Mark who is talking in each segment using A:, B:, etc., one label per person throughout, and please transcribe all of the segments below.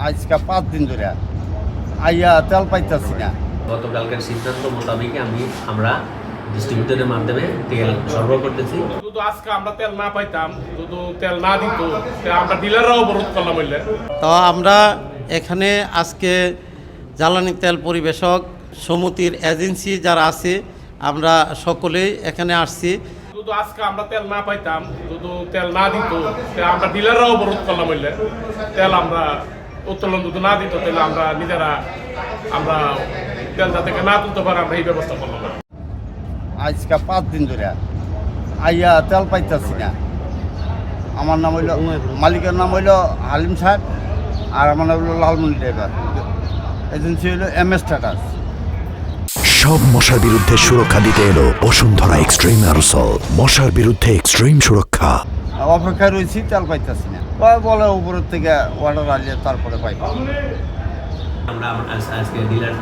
A: আজকে 5 দিন ধরে আইয়া তেল পাইতেছি না।
B: গতকালকের সিদ্ধান্ত মোতাবেক আমরা ডিস্ট্রিবিউটরের মাধ্যমে তেল সরবরাহ করতেছি।
C: যদি আজকে আমরা তেল না পাইতাম, যদি তেল না দিত, আমরা ডিলাররাও অবরোধ করলাম বললে।
D: তো আমরা এখানে আজকে জ্বালানি তেল পরিবেশক সমিতির এজেন্সি যারা আছে আমরা সকলেই এখানে আসছি।
C: যদি আজকে আমরা তেল না পাইতাম, যদি তেল না দিত, আমরা ডিলাররাও অবরোধ করলাম বললে। তেল আমরা উত্তোলন যদি না দিত, তাহলে আমরা নিজেরা তেল যাতে না তুলতে পারে আমরা এই ব্যবস্থা করলাম।
A: আজকে 5 দিন ধরে আইয়া তেল পাইতেছি না। আমার নাম হইল, মালিকের নাম হইল হালিম সাহেব, আর আমার নাম হইল লালমনি ড্রাইভার। এজেন্সি হইল MS টাটাস।
E: সব মশার বিরুদ্ধে সুরক্ষা দিতে এলো বসুন্ধরা এক্সট্রিম অ্যারোসল। মশার বিরুদ্ধে এক্সট্রিম সুরক্ষা।
A: অপেক্ষায় রয়েছি, তেল পাইতেছি না। বলে উপরের থেকে অর্ডার আসলে তারপরে পাইব।
B: আমরা আজকে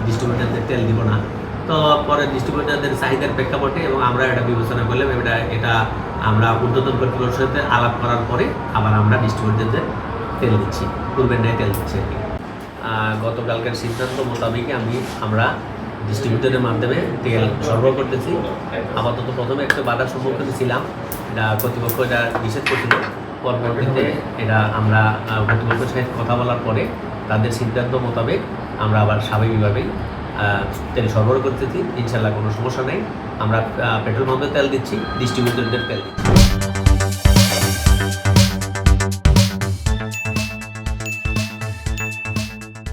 B: ডিস্ট্রিবিউটরদের তেল দিব না, তো পরে ডিস্ট্রিবিউটরদের চাহিদার প্রেক্ষাপটে এবং আমরা এটা বিবেচনা করলাম, এটা আমরা ঊর্ধ্বতন কর্তৃপক্ষের সাথে আলাপ করার পরে আবার আমরা ডিস্ট্রিবিউটরদের তেল দিচ্ছি, পূর্বের ন্যায় তেল দিচ্ছি আর কি। গতকালকের সিদ্ধান্ত মোতাবেক আমরা ডিস্ট্রিবিউটরের মাধ্যমে তেল সরবরাহ করতেছি। আপাতত প্রথমে একটা বাধার সম্মুখীন ছিলাম, এটা কর্তৃপক্ষ এটা নিষেধ করছিল। পরবর্তীতে এটা আমরা কর্তৃপক্ষের সাথে কথা বলার পরে তাদের সিদ্ধান্ত মোতাবেক আমরা আবার স্বাভাবিকভাবেই তেল সরবরাহ করতেছি। ইনশাল্লাহ কোনো সমস্যা নেই। আমরা পেট্রোল পাম্পে তেল দিচ্ছি, ডিস্ট্রিবিউটরদের তেল দিচ্ছি।